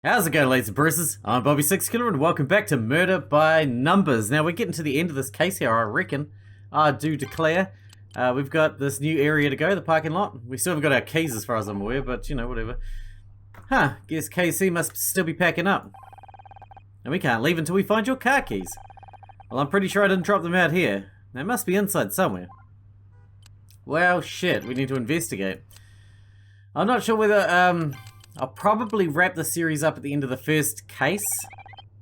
How's it going, ladies and bruises? I'm Bobby Sixkilla and welcome back to Murder by Numbers. Now we're getting to the end of this case here, I reckon. I do declare. We've got this new area to go, the parking lot. We still haven't got our keys as far as I'm aware, but you know, whatever. Huh, guess KC must still be packing up. And we can't leave until we find your car keys. Well, I'm pretty sure I didn't drop them out here. They must be inside somewhere. Well, shit, we need to investigate. I'm not sure whether, I'll probably wrap the series up at the end of the first case.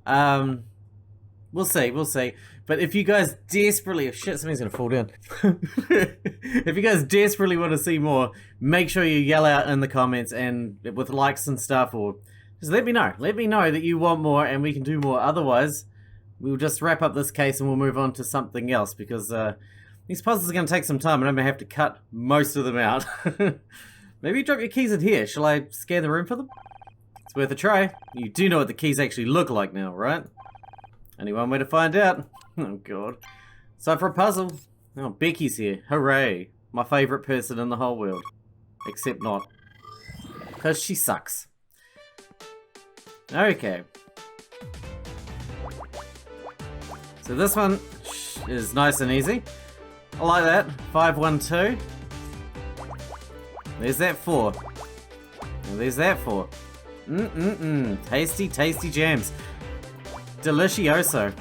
We'll see. But if you guys desperately... Shit, something's gonna fall down. If you guys desperately want to see more, make sure you yell out in the comments and with likes and stuff, or just let me know. Let me know that you want more and we can do more. Otherwise, we'll just wrap up this case and we'll move on to something else, because these puzzles are gonna take some time and I'm gonna have to cut most of them out. Maybe you drop your keys in here. Shall I scan the room for them? It's worth a try. You do know what the keys actually look like now, right? Only one way to find out. Oh god. So for a puzzle. Oh, Becky's here. Hooray. My favourite person in the whole world. Except not. Because she sucks. Okay. So this one is nice and easy. I like that. 512. There's that 4. And there's that 4. Tasty, tasty jams. Delicioso.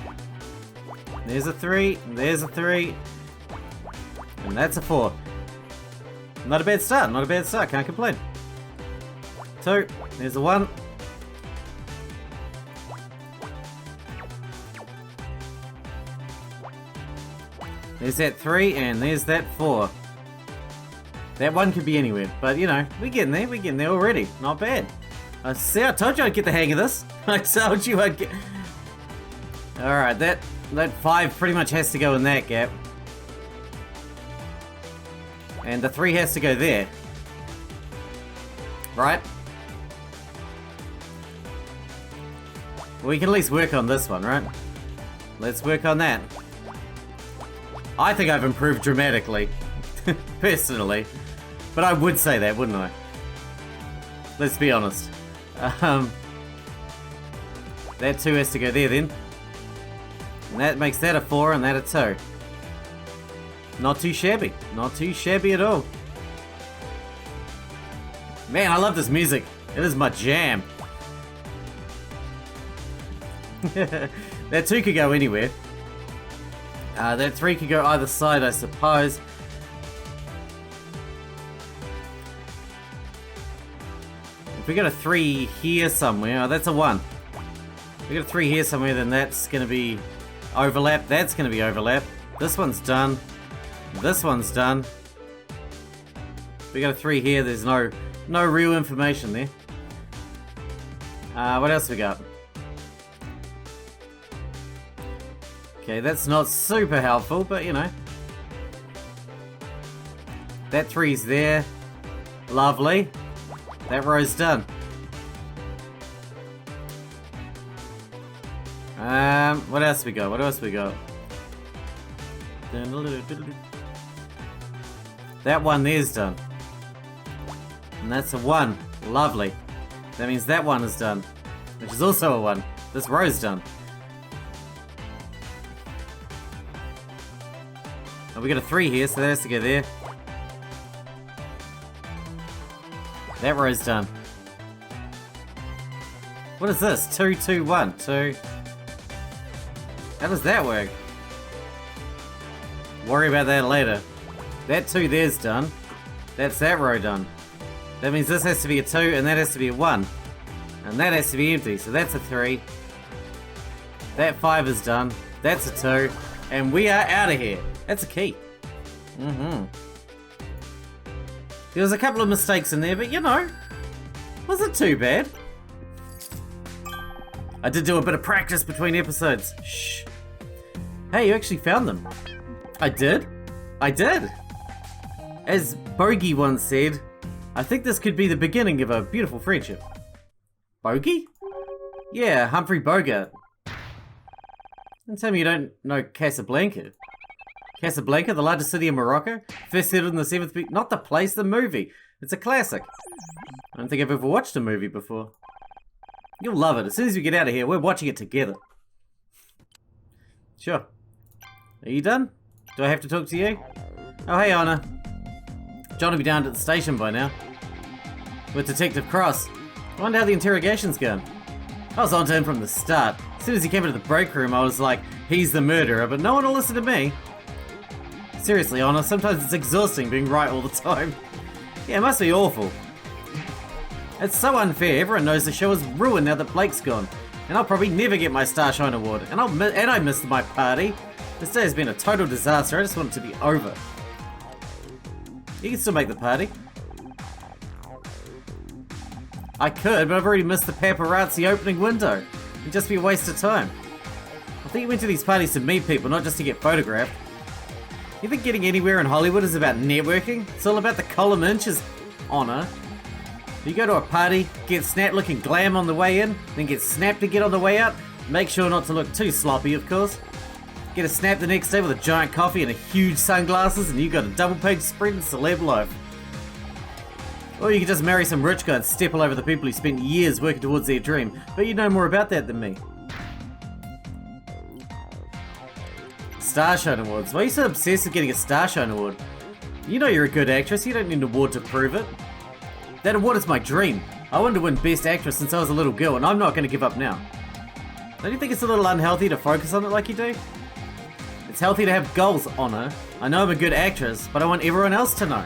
There's a 3. There's a 3. And that's a 4. Not a bad start. Not a bad start. Can't complain. 2. There's a 1. There's that 3. And there's that 4. That one could be anywhere, but you know, we're getting there already. Not bad. I told you I'd get the hang of this. I told you I'd get... Alright, that 5 pretty much has to go in that gap. And the 3 has to go there. Right? We can at least work on this one, right? Let's work on that. I think I've improved dramatically. Personally. But I would say that, wouldn't I? Let's be honest. That 2 has to go there then. And that makes that a 4 and that a 2. Not too shabby. Not too shabby at all. Man, I love this music. It is my jam. That 2 could go anywhere. That 3 could go either side, I suppose. If we got a 3 here somewhere, oh, that's a 1. If we got a 3 here somewhere, then that's going to be overlap. That's going to be overlap. This one's done. This one's done. If we got a 3 here, there's no real information there. What else we got? Okay, that's not super helpful, but you know. That 3's there. Lovely. That row's done. What else we got? What else we got? That one there's done. And that's a 1. Lovely. That means that one is done. Which is also a 1. This row's done. Oh, we got a 3 here, so that has to go there. That row's done. What is this? 2, 2, 1, 2. How does that work? Worry about that later. That 2 there's done. That's that row done. That means this has to be a 2 and that has to be a 1. And that has to be empty, so that's a 3. That 5 is done. That's a 2. And we are out of here. That's a key. There was a couple of mistakes in there, but you know, wasn't too bad. I did do a bit of practice between episodes. Shh. Hey, you actually found them. I did. I did. As Bogey once said, I think this could be the beginning of a beautiful friendship. Bogey? Yeah, Humphrey Bogart. Don't tell me you don't know Casablanca. Casablanca, the largest city in Morocco, first settled in the 7th week. Not the place, the movie. It's a classic. I don't think I've ever watched a movie before. You'll love it. As soon as we get out of here, we're watching it together. Sure. Are you done? Do I have to talk to you? Oh, hey, Anna. John will be down at the station by now. With Detective Cross. I wonder how the interrogation's going. I was on to him from the start. As soon as he came into the break room, I was like, he's the murderer, but no one will listen to me. Seriously, Anna, sometimes it's exhausting being right all the time. Yeah, it must be awful. It's so unfair. Everyone knows the show is ruined now that Blake's gone. And I'll probably never get my Starshine Award. And I missed my party. This day has been a total disaster. I just want it to be over. You can still make the party. I could, but I've already missed the paparazzi opening window. It'd just be a waste of time. I think you went to these parties to meet people, not just to get photographed. You think getting anywhere in Hollywood is about networking? It's all about the column inches, Honor. You go to a party, get snapped looking glam on the way in, then get snapped again on the way out. Make sure not to look too sloppy, of course. Get a snap the next day with a giant coffee and a huge sunglasses, and you got a double-page spread in celeb life. Or you could just marry some rich guy and step all over the people who spent years working towards their dream, but you know more about that than me. Starshine Awards. Why are you so obsessed with getting a Starshine Award? You know you're a good actress, you don't need an award to prove it. That award is my dream. I wanted to win Best Actress since I was a little girl, and I'm not going to give up now. Don't you think it's a little unhealthy to focus on it like you do? It's healthy to have goals, Honor. I know I'm a good actress, but I want everyone else to know.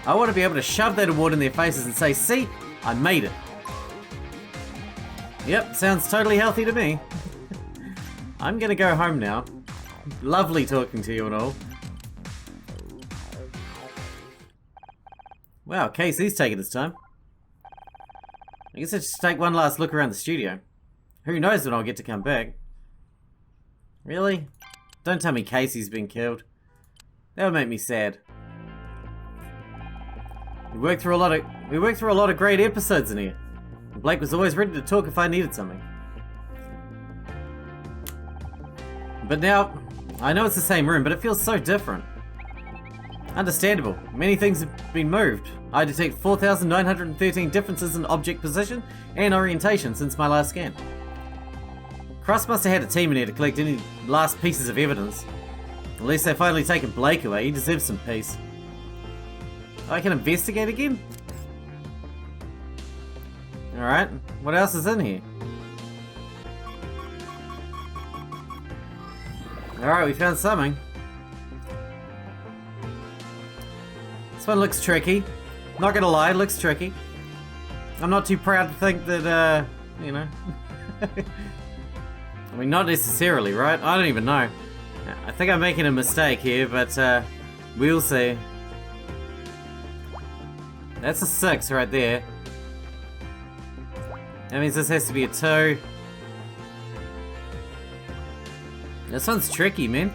I want to be able to shove that award in their faces and say, see, I made it. Yep, sounds totally healthy to me. I'm going to go home now. Lovely talking to you and all. Wow, Casey's taking his time. I guess I just take one last look around the studio. Who knows when I'll get to come back. Really? Don't tell me Casey's been killed. That would make me sad. We worked through a lot of great episodes in here. Blake was always ready to talk if I needed something. But now, I know it's the same room, but it feels so different. Understandable. Many things have been moved. I detect 4,913 differences in object position and orientation since my last scan. Cross must have had a team in here to collect any last pieces of evidence. At least they've finally taken Blake away. He deserves some peace. I can investigate again? Alright, what else is in here? Alright, we found something. This one looks tricky. Not gonna lie, it looks tricky. I'm not too proud to think that, you know. I mean, not necessarily, right? I don't even know. I think I'm making a mistake here, but, we'll see. That's a 6 right there. That means this has to be a 2. This one's tricky, man.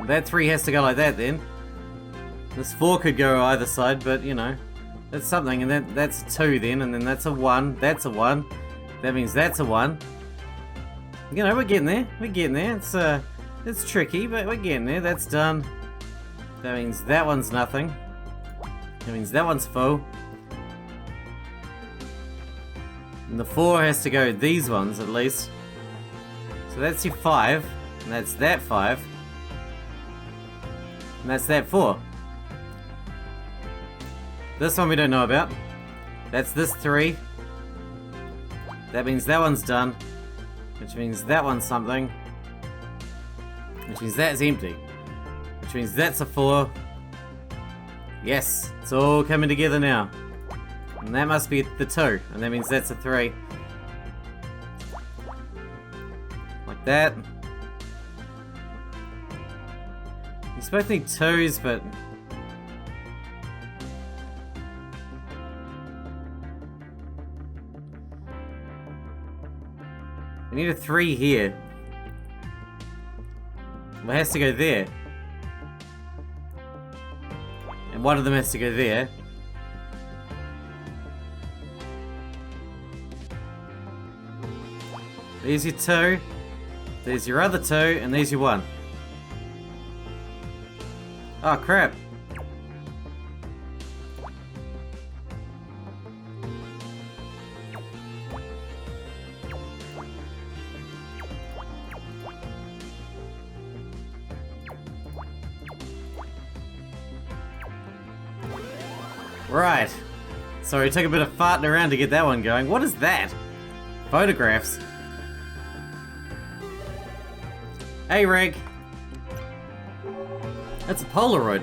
That 3 has to go like that then. This 4 could go either side, but you know, that's something. And that's a 2 then, and then that's a 1. That's a 1. That means that's a 1. You know, we're getting there. We're getting there. It's tricky, but we're getting there. That's done. That means that one's nothing. That means that one's full. And the 4 has to go these ones at least. So that's your 5. And that's that 5. And that's that 4. This one we don't know about. That's this 3. That means that one's done. Which means that one's something. Which means that's empty. Which means that's a 4. Yes, it's all coming together now. And that must be the 2. And that means that's a 3. Like that. You both need 2s, but... we need a 3 here. Well, it has to go there. And one of them has to go there. There's your 2. There's your other 2, and there's your 1. Oh crap. Right. Sorry, it took a bit of farting around to get that one going. What is that? Photographs. Hey, Rick. That's a Polaroid.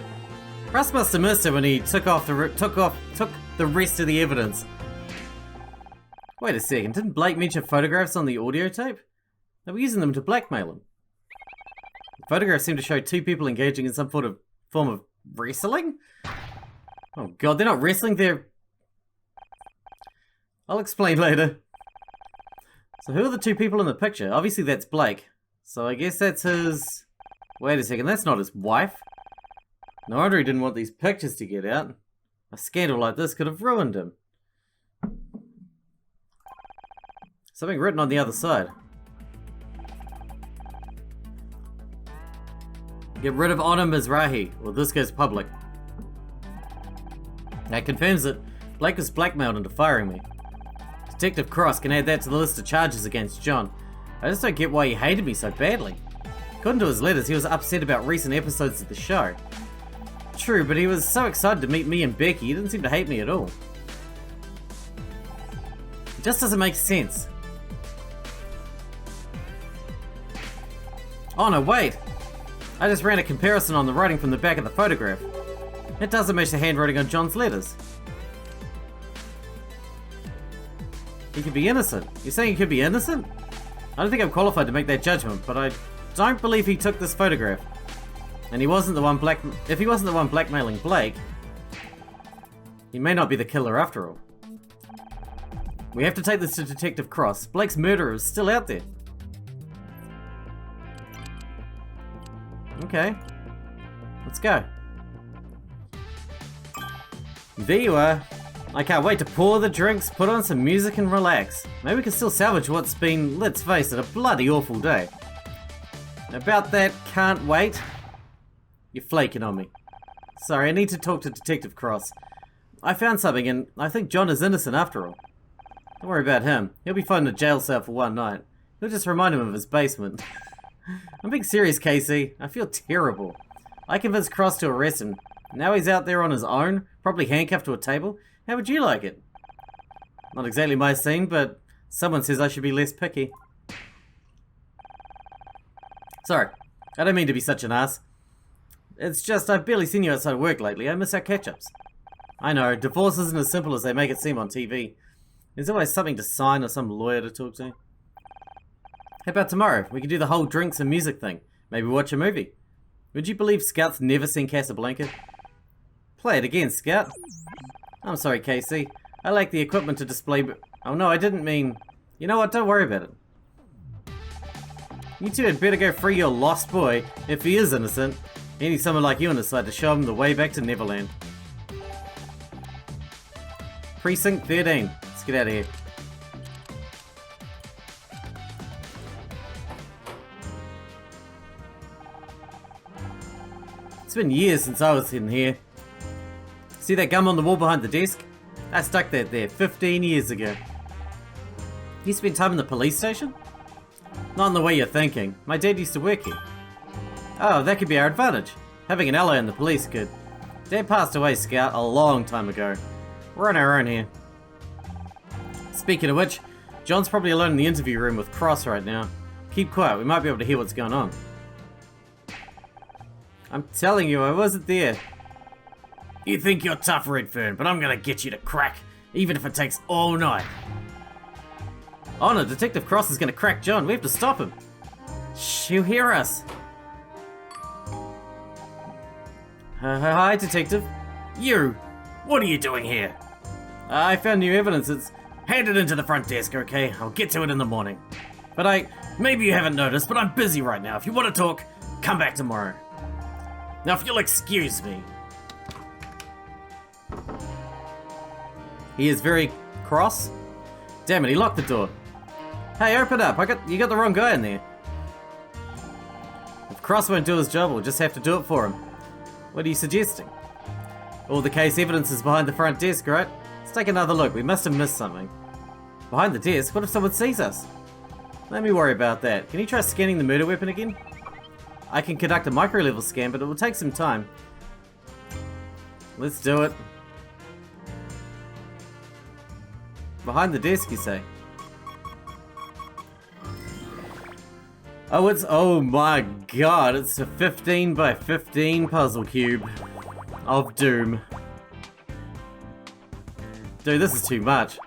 Russ must have missed it when he took the rest of the evidence. Wait a second, didn't Blake mention photographs on the audio tape? They were using them to blackmail him. The photographs seem to show two people engaging in some form of wrestling? Oh god, they're not wrestling, they're... I'll explain later. So who are the two people in the picture? Obviously that's Blake. So I guess that's his... Wait a second, that's not his wife. No wonder he didn't want these pictures to get out. A scandal like this could have ruined him. Something written on the other side. Get rid of honor Mizrahi, or this goes public. That confirms it. Blake was blackmailed into firing me. Detective Cross can add that to the list of charges against John. I just don't get why he hated me so badly. According to his letters, he was upset about recent episodes of the show. True, but he was so excited to meet me and Becky, he didn't seem to hate me at all. It just doesn't make sense. Oh no, wait! I just ran a comparison on the writing from the back of the photograph. It doesn't match the handwriting on John's letters. He could be innocent. You're saying he could be innocent? I don't think I'm qualified to make that judgment, but I don't believe he took this photograph. And he wasn't the one if he wasn't the one blackmailing Blake, he may not be the killer after all. We have to take this to Detective Cross. Blake's murderer is still out there. Okay. Let's go. There you are. I can't wait to pour the drinks, put on some music and relax. Maybe we can still salvage what's been, let's face it, a bloody awful day. About that can't wait. You're flaking on me. Sorry, I need to talk to Detective Cross. I found something and I think John is innocent after all. Don't worry about him. He'll be fine in a jail cell for one night. He'll just remind him of his basement. I'm being serious, Casey. I feel terrible. I convinced Cross to arrest him. Now he's out there on his own, probably handcuffed to a table. How would you like it? Not exactly my scene, but someone says I should be less picky. Sorry, I don't mean to be such an ass. It's just I've barely seen you outside work lately. I miss our catch-ups. I know, divorce isn't as simple as they make it seem on TV. There's always something to sign or some lawyer to talk to. How about tomorrow? We can do the whole drinks and music thing. Maybe watch a movie. Would you believe Scout's never seen Casablanca? Play it again, Scout. I'm sorry, Casey. I lack the equipment to display oh no, I didn't mean... You know what, don't worry about it. You two had better go free your lost boy, if he is innocent. He needs someone like you on his side to show him the way back to Neverland. Precinct 13. Let's get out of here. It's been years since I was in here. See that gum on the wall behind the desk? I stuck that there 15 years ago. You spent time in the police station? Not in the way you're thinking. My dad used to work here. Oh, that could be our advantage. Having an ally in the police could. Dad passed away, Scout, a long time ago. We're on our own here. Speaking of which, John's probably alone in the interview room with Cross right now. Keep quiet, we might be able to hear what's going on. I'm telling you, I wasn't there. You think you're tough, Redfern, but I'm gonna get you to crack, even if it takes all night. Oh no, Detective Cross is gonna crack John. We have to stop him. Shh, he'll hear us. Hi, Detective. You! What are you doing here? I found new evidence. It's... Hand it into the front desk, okay? I'll get to it in the morning. But maybe you haven't noticed, but I'm busy right now. If you want to talk, come back tomorrow. Now, if you'll excuse me. He is very cross. Damn it, he locked the door. Hey, open up. You got the wrong guy in there. If Cross won't do his job, we'll just have to do it for him. What are you suggesting? All the case evidence is behind the front desk, right? Let's take another look. We must have missed something. Behind the desk? What if someone sees us? Let me worry about that. Can you try scanning the murder weapon again? I can conduct a micro-level scan, but it will take some time. Let's do it. Behind the desk, you say? Oh, it's... Oh my god, it's a 15 by 15 puzzle cube of doom. Dude, this is too much.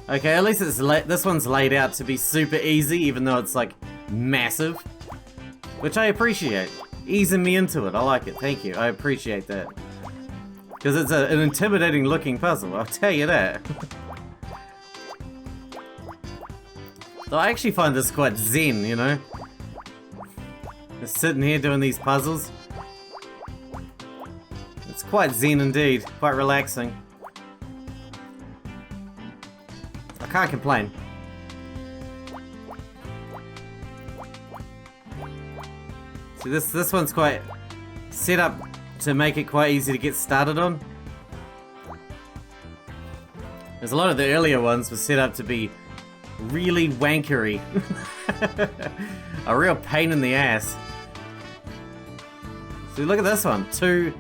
Okay, at least it's this one's laid out to be super easy, even though it's like massive. Which I appreciate. Easing me into it, I like it, thank you, I appreciate that. Because it's an intimidating looking puzzle, I'll tell you that. Though I actually find this quite zen, you know? Just sitting here doing these puzzles. It's quite zen indeed, quite relaxing. I can't complain. See, this one's quite set up to make it quite easy to get started on. There's a lot of the earlier ones were set up to be really wankery. A real pain in the ass. So look at this one. 2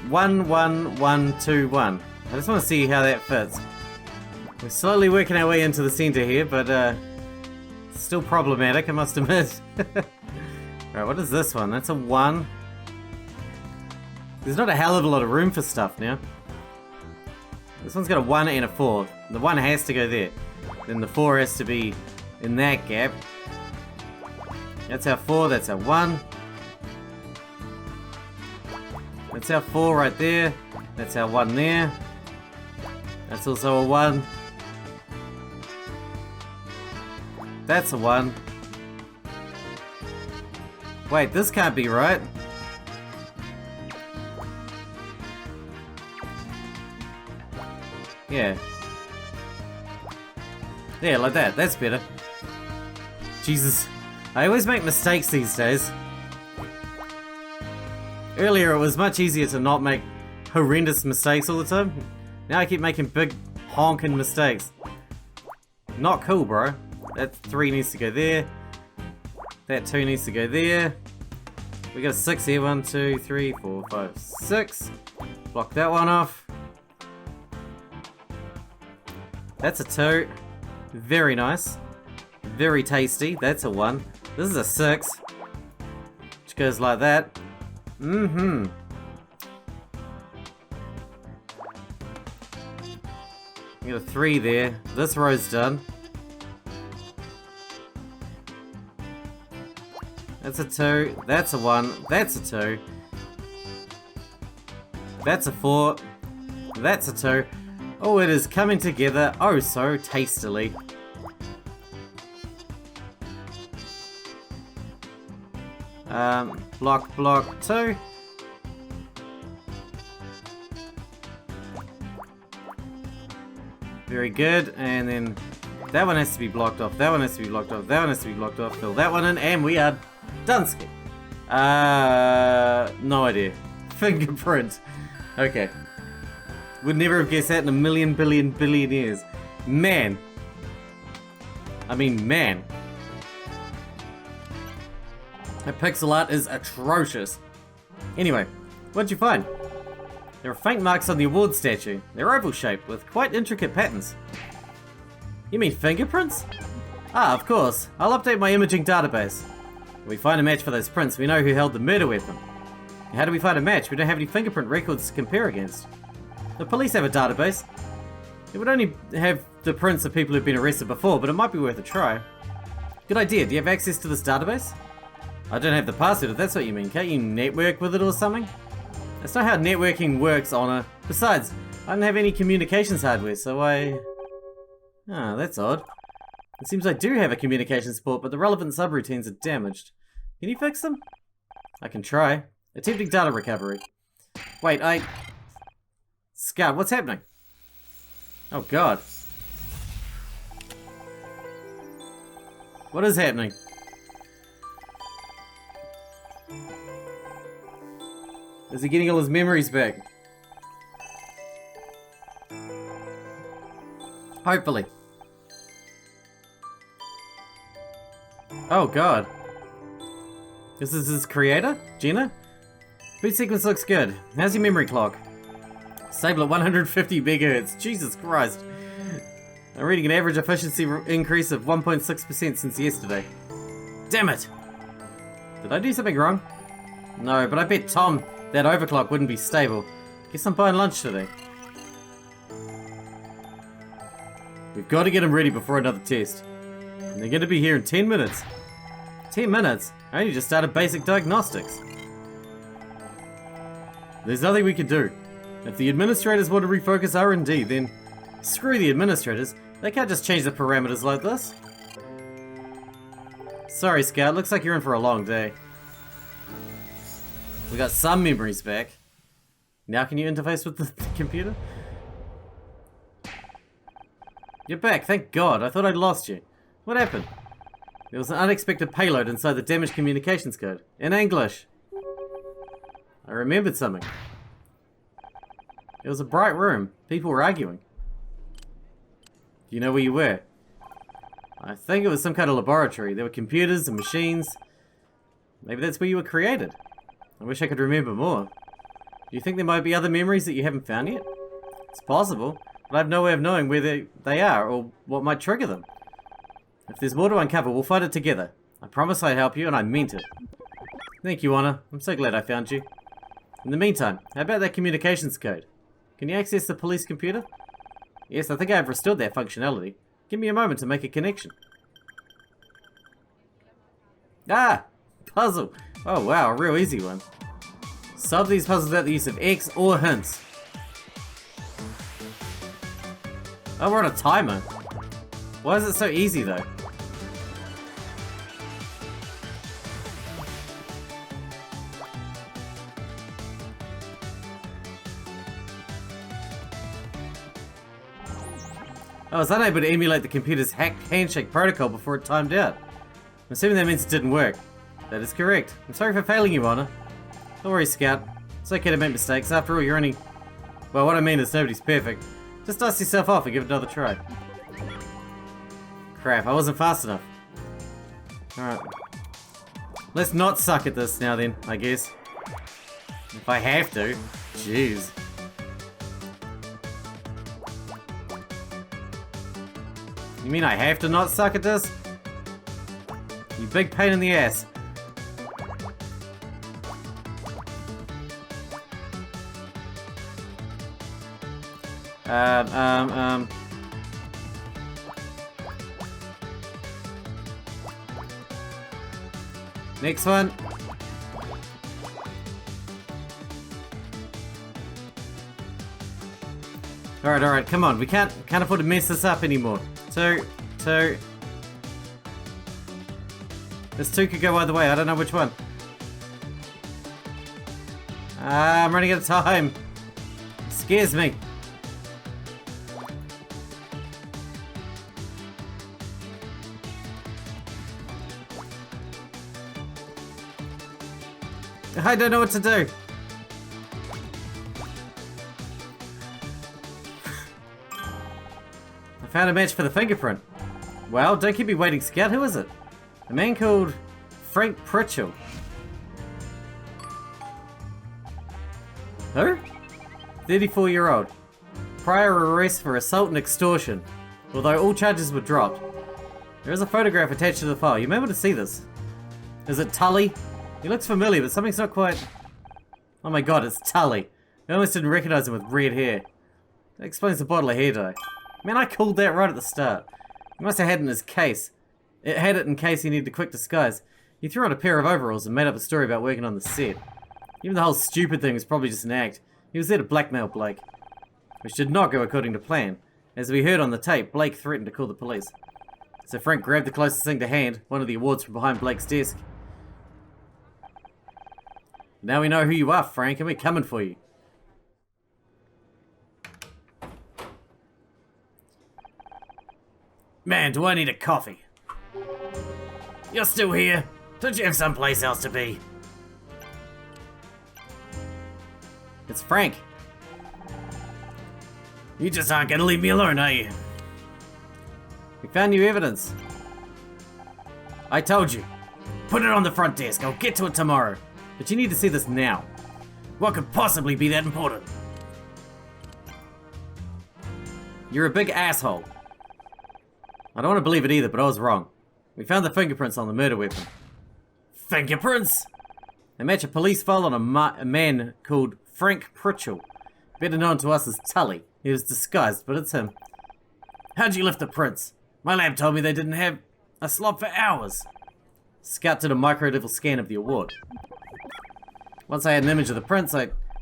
1 1 1 2 1. I just want to see how that fits. We're slowly working our way into the center here, but still problematic, I must admit. Alright, what is this one? That's a 1. There's not a hell of a lot of room for stuff now. This one's got a 1 and a 4. The 1 has to go there. Then the 4 has to be in that gap. That's our 4, that's our 1. That's our 4 right there. That's our 1 there. That's also a 1. That's a 1. Wait, this can't be right. Yeah. Yeah, like that. That's better. Jesus. I always make mistakes these days. Earlier it was much easier to not make horrendous mistakes all the time. Now I keep making big honking mistakes. Not cool, bro. That 3 needs to go there. That 2 needs to go there. We got a 6 here. 1, 2, 3, 4, 5, 6. Block that one off. That's a 2. Very nice. Very tasty. That's a 1. This is a 6. Which goes like that. Mm-hmm. We got a 3 there. This row's done. That's a 2. That's a 1. That's a 2. That's a 4. That's a 2. Oh, it is coming together oh so tastily. Block 2. Very good, and then that one has to be blocked off, that one has to be blocked off, that one has to be blocked off, fill that one in, and we are done. No idea. Fingerprint. Okay. Would never have guessed that in a million billion years. Man. I mean, man. That pixel art is atrocious. Anyway, what'd you find? There are faint marks on the award statue. They're oval-shaped with quite intricate patterns. You mean fingerprints? Ah, of course. I'll update my imaging database. If we find a match for those prints, we know who held the murder weapon. How do we find a match? We don't have any fingerprint records to compare against. The police have a database. It would only have the prints of people who've been arrested before, but it might be worth a try. Good idea. Do you have access to this database? I don't have the password, if that's what you mean. Can't you network with it or something? That's not how networking works, Honor. Besides, I don't have any communications hardware, so I... Ah, that's odd. It seems I do have a communications port, but the relevant subroutines are damaged. Can you fix them? I can try. Attempting data recovery. Wait, Scout, what's happening? Oh god. What is happening? Is he getting all his memories back? Hopefully. Oh god. This is his creator, Jenna? Boot sequence looks good. How's your memory clock? Stable at 150 megahertz. Jesus Christ. I'm reading an average efficiency increase of 1.6% since yesterday. Damn it! Did I do something wrong? No, but I bet Tom that overclock wouldn't be stable. Guess I'm buying lunch today. We've got to get him ready before another test. And they're going to be here in 10 minutes. 10 minutes? I only just started basic diagnostics. There's nothing we can do. If the administrators want to refocus R&D, then screw the administrators. They can't just change the parameters like this. Sorry, Scout. Looks like you're in for a long day. We got some memories back. Now can you interface with the computer? You're back, thank God. I thought I'd lost you. What happened? There was an unexpected payload inside the damaged communications code. In English. I remembered something. It was a bright room. People were arguing. Do you know where you were? I think it was some kind of laboratory. There were computers and machines. Maybe that's where you were created. I wish I could remember more. Do you think there might be other memories that you haven't found yet? It's possible, but I have no way of knowing where they are or what might trigger them. If there's more to uncover, we'll find it together. I promise I'd help you, and I meant it. Thank you, Anna. I'm so glad I found you. In the meantime, how about that communications code? Can you access the police computer? Yes, I think I have restored that functionality. Give me a moment to make a connection. Ah! Puzzle! Oh wow, a real easy one. Solve these puzzles without the use of X or hints. Oh, we're on a timer. Why is it so easy though? I was unable to emulate the computer's hacked handshake protocol before it timed out. I'm assuming that means it didn't work. That is correct. I'm sorry for failing you, Anna. Don't worry, Scout. It's okay to make mistakes. After all, you're only... Well, what I mean is nobody's perfect. Just dust yourself off and give it another try. Crap, I wasn't fast enough. Alright. Let's not suck at this now then, I guess. If I have to. Jeez. You mean I have to not suck at this? You big pain in the ass. Next one. Alright, come on. We can't afford to mess this up anymore. Two. This two could go either way. I don't know which one. I'm running out of time. It scares me. I don't know what to do. I found a match for the fingerprint. Well, don't keep me waiting, Scout. Who is it? A man called Frank Pritchell. Who? 34-year-old. Prior arrest for assault and extortion. Although all charges were dropped. There is a photograph attached to the file. You may want to see this. Is it Tully? He looks familiar, but something's not quite... Oh my god, it's Tully. I almost didn't recognize him with red hair. That explains the bottle of hair dye. Man, I called that right at the start. He must have had it in his case. It had it in case he needed a quick disguise. He threw on a pair of overalls and made up a story about working on the set. Even the whole stupid thing was probably just an act. He was there to blackmail Blake. Which did not go according to plan. As we heard on the tape, Blake threatened to call the police. So Frank grabbed the closest thing to hand, one of the awards from behind Blake's desk. Now we know who you are, Frank, and we're coming for you. Man, do I need a coffee. You're still here? Don't you have someplace else to be? It's Frank. You just aren't gonna leave me alone, are you? We found new evidence. I told you. Put it on the front desk. I'll get to it tomorrow. But you need to see this now. What could possibly be that important? You're a big asshole. I don't want to believe it either, but I was wrong. We found the fingerprints on the murder weapon. Fingerprints? They match a police file on a man called Frank Pritchell, better known to us as Tully. He was disguised, but it's him. How'd you lift the prints? My lab told me they didn't have a slot for hours. Scout did a micro-level scan of the award. Once I had an image of the prints,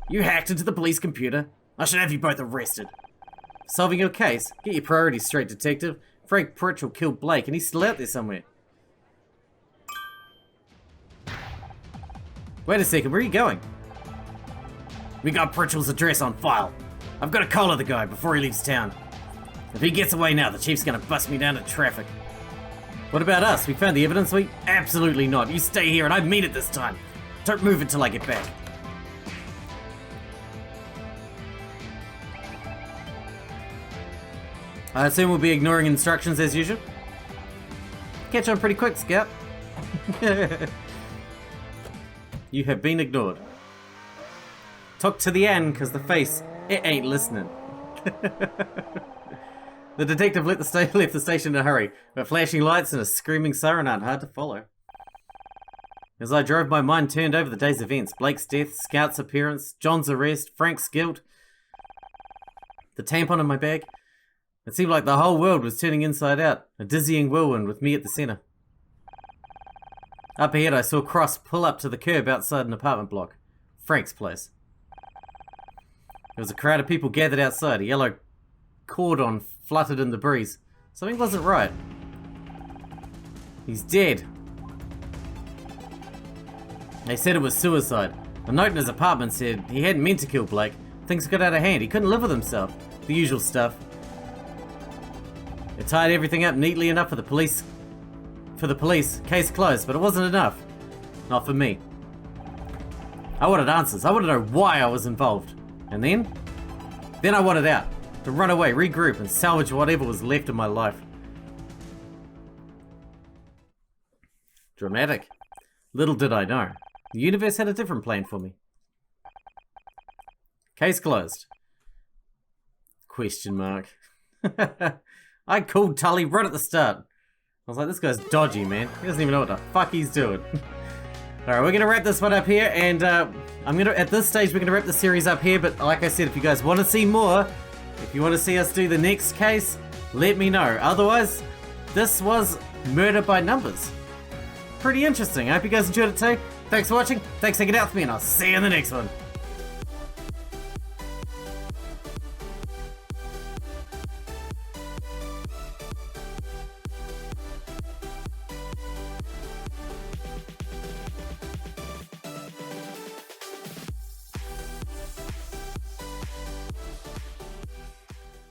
You hacked into the police computer. I should have you both arrested. Solving your case? Get your priorities straight, detective. Frank Pritchell killed Blake, and he's still out there somewhere. Wait a second, where are you going? We got Pritchell's address on file. I've got to collar the guy before he leaves town. If he gets away now, the chief's gonna bust me down in traffic. What about us? We found the evidence, Absolutely not. You stay here, and I mean it this time. Don't move until I get back. I assume we'll be ignoring instructions as usual. Catch on pretty quick, Scout. You have been ignored. Talk to the end, cause the face, it ain't listening. The detective left the station in a hurry, but flashing lights and a screaming siren aren't hard to follow. As I drove, my mind turned over the day's events. Blake's death, Scout's appearance, John's arrest, Frank's guilt, the tampon in my bag. It seemed like the whole world was turning inside out, a dizzying whirlwind with me at the center. Up ahead, I saw Cross pull up to the curb outside an apartment block. Frank's place. There was a crowd of people gathered outside. A yellow cordon fluttered in the breeze. Something wasn't right. He's dead. They said it was suicide. A note in his apartment said he hadn't meant to kill Blake. Things got out of hand. He couldn't live with himself. The usual stuff. They tied everything up neatly enough for the police. Case closed, but it wasn't enough. Not for me. I wanted answers. I wanted to know why I was involved. And then I wanted out. To run away, regroup, and salvage whatever was left of my life. Dramatic. Little did I know. The universe had a different plan for me. Case closed. Question mark. I called Tully right at the start. I was like, this guy's dodgy, man. He doesn't even know what the fuck he's doing. Alright, we're gonna wrap this one up here, and at this stage, we're gonna wrap the series up here, but like I said, if you guys want to see more, if you want to see us do the next case, let me know. Otherwise, this was Murder by Numbers. Pretty interesting. I hope you guys enjoyed it too. Thanks for watching, thanks for hanging out with me, and I'll see you in the next one.